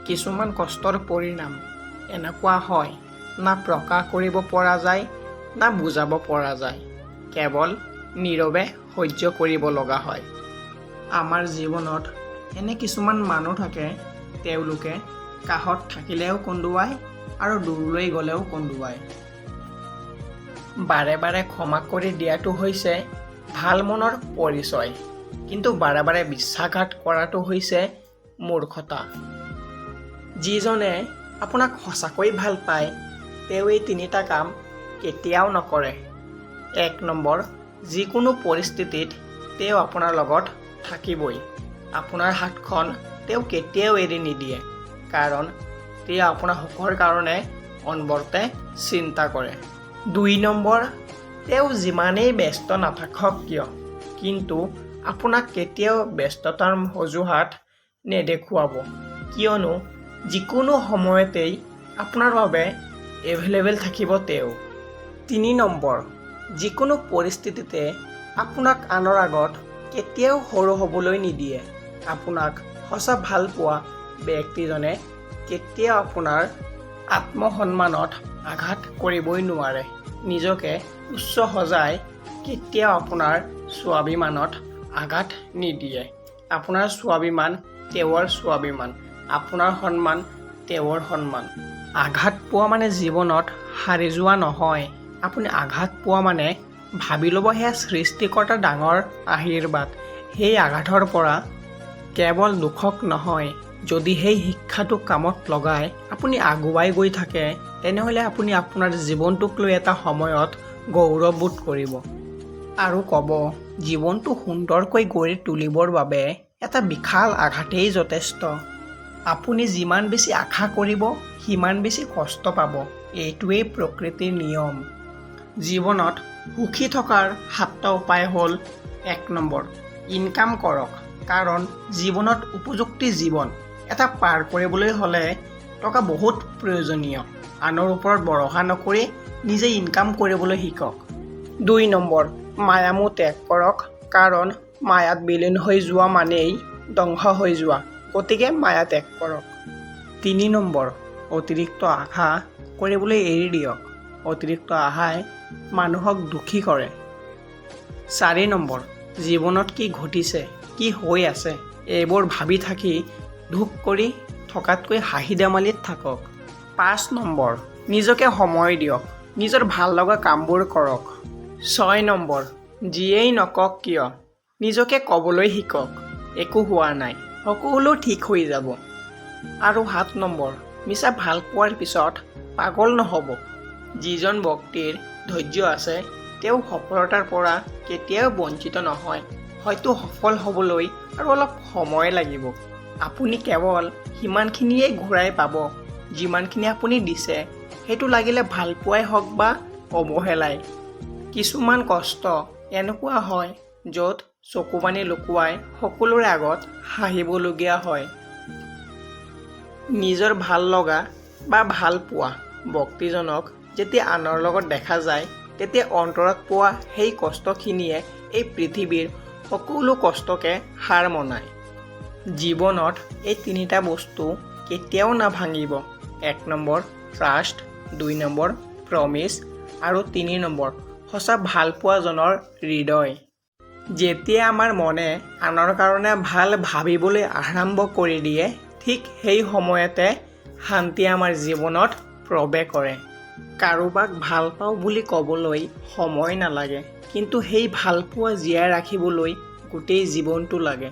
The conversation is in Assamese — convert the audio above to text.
কিছুমান কষ্টৰ পৰিণাম এনেকুৱা হয়, না প্ৰকাশ কৰিব পৰা যায়, না বুজাব পৰা যায়। কেৱল নীৰৱে সহ্য কৰিব লগা হয়। আমাৰ জীৱনত এনে কিছুমান মানুহ থাকে, তেওঁলোকে কাষত থাকিলেও কন্দুৱায় আৰু দূৰলৈ গ'লেও কন্দুৱায়। বাৰে বাৰে ক্ষমা কৰি দিয়াটো হৈছে ভাল মনৰ পৰিচয়, কিন্তু বাৰে বাৰে বিশ্বাসঘাত কৰাটো হৈছে মূৰ্খতা। যিজনে আপোনাক সঁচাকৈ ভাল পায়, তেওঁ এই তিনিটা কাম কেতিয়াও নকৰে। ১ নম্বৰ, যিকোনো পৰিস্থিতিত তেওঁ আপোনাৰ লগত থাকিবই। আপোনাৰ হাতখন তেওঁ কেতিয়াও এৰি নিদিয়ে, কাৰণ তেওঁ আপোনাৰ সুখৰ কাৰণে অনবৰতে চিন্তা কৰে। ২ নম্বৰ, তেওঁ যিমানেই ব্যস্ত নাথাকক কিয়, কিন্তু আপোনাক কেতিয়াও ব্যস্ততাৰ অজুহাত নেদেখুৱাব, কিয়নো যিকোনো সময়তেই আপোনাৰ বাবে এভেইলেবল থাকিব তেওঁ। ৩ নম্বৰ, যিকোনো পৰিস্থিতিতে আপোনাক আনৰ আগত কেতিয়াও সৰু হ'বলৈ নিদিয়ে। আপোনাক সঁচা ভাল পোৱা ব্যক্তিজনে কেতিয়াও আপোনাৰ আত্মসন্মানত আঘাত কৰিবই নোৱাৰে। নিজকে উচ্চ সজাই কেতিয়াও আপোনাৰ স্বাভিমানত আঘাত নিদিয়ে। আপোনাৰ স্বাভিমান তেওঁৰ স্বাভিমান, আপোনাৰ সন্মান তেওঁৰ সন্মান। আঘাত পোৱা মানে জীৱনত হাৰি যোৱা নহয়। আপুনি আঘাত পোৱা মানে ভাবি ল'ব সেয়া সৃষ্টিকৰ্তাৰ ডাঙৰ আশীৰ্বাদ। সেই আঘাতৰ পৰা কেৱল দুখক নহয়, যদি সেই শিক্ষাটো কামত লগাই আপুনি আগুৱাই গৈ থাকে, তেনেহ'লে আপুনি আপোনাৰ জীৱনটোক লৈ এটা সময়ত গৌৰৱবোধ কৰিব আৰু ক'ব, জীৱনটো সুন্দৰকৈ গঢ়ি তুলিবৰ বাবে এটা বিশাল আঘাতেই যথেষ্ট। আপুনি যিমান বেছি আশা কৰিব, সিমান বেছি কষ্ট পাব। এইটোৱেই প্ৰকৃতিৰ নিয়ম। জীৱনত সুখী থকাৰ ৭টা উপায় হ'ল: ১ নম্বৰ, ইনকাম কৰক, কাৰণ জীৱনত উপযুক্ত জীৱন এটা পাৰ কৰিবলৈ হ'লে টকা বহুত প্ৰয়োজনীয়। আনৰ ওপৰত ভৰসা নকৰি নিজে ইনকাম কৰিবলৈ শিকক। ২ নম্বৰ, মায়ামোহ ত্যাগ কৰক, কাৰণ মায়াত বিলীন হৈ যোৱা মানেই ধ্বংস হৈ যোৱা, গতিকে মায়া ত্যাগ কৰক। ৩ নম্বৰ, অতিৰিক্ত আশা কৰিবলৈ এৰি দিয়ক। অতিৰিক্ত আশাই মানুহক দুখী কৰে। ৪ নম্বৰ, জীৱনত কি ঘটিছে, কি হৈ আছে, এইবোৰ ভাবি থাকি দুখ কৰি থকাতকৈ হাঁহি ধেমালিত থাকক। ৫ নম্বৰ, নিজকে সময় দিয়ক, নিজৰ ভাল লগা কামবোৰ কৰক। ৬ নম্বৰ, যিয়েই নকওক কিয় নিজকে ক'বলৈ শিকক, একো হোৱা নাই, সকলো ঠিক হৈ যাব। আৰু ৭ নম্বৰ, মিছা ভাল পোৱাৰ পিছত পাগল নহ'ব। যিজন ব্যক্তিৰ ধৈৰ্য আছে, তেওঁ সফলতাৰ পৰা কেতিয়াও বঞ্চিত নহয়। হয়তো সফল হ'বলৈ আৰু অলপ সময় লাগিব। আপুনি কেৱল সিমানখিনিয়েই ঘূৰাই পাব, যিমানখিনি আপুনি দিছে। সেইটো লাগিলে ভাল পোৱাই হওক বা অৱহেলাই। কিছুমান কষ্ট এনেকুৱা হয়, য'ত চকুপানী লুকুৱাই সকলোৰে আগত হাঁহিবলগীয়া হয়। নিজৰ ভাল লগা বা ভাল পোৱা ব্যক্তিজনক যেতিয়া আনৰ লগত দেখা যায়, তেতিয়া অন্তৰত পোৱা সেই কষ্টখিনিয়ে এই পৃথিৱীৰ সকলো কষ্টকে হাৰ মনায়। জীৱনত এই তিনিটা বস্তু কেতিয়াও নাভাঙিব: ১ নম্বৰ, ট্ৰাষ্ট; ২ নম্বৰ, প্ৰমিছ; আৰু ৩ নম্বৰ, সঁচা ভালপোৱাজনৰ হৃদয়। যেতিয়া আমাৰ মনে আনৰ কাৰণে ভাল ভাবিবলৈ আৰম্ভ কৰি দিয়ে, ঠিক সেই সময়তে শান্তি আমাৰ জীৱনত প্ৰৱেশ কৰে। কাৰোবাক ভাল পাওঁ বুলি ক'বলৈ সময় নালাগে, কিন্তু সেই ভালপোৱা জীয়াই ৰাখিবলৈ গোটেই জীৱনটো লাগে।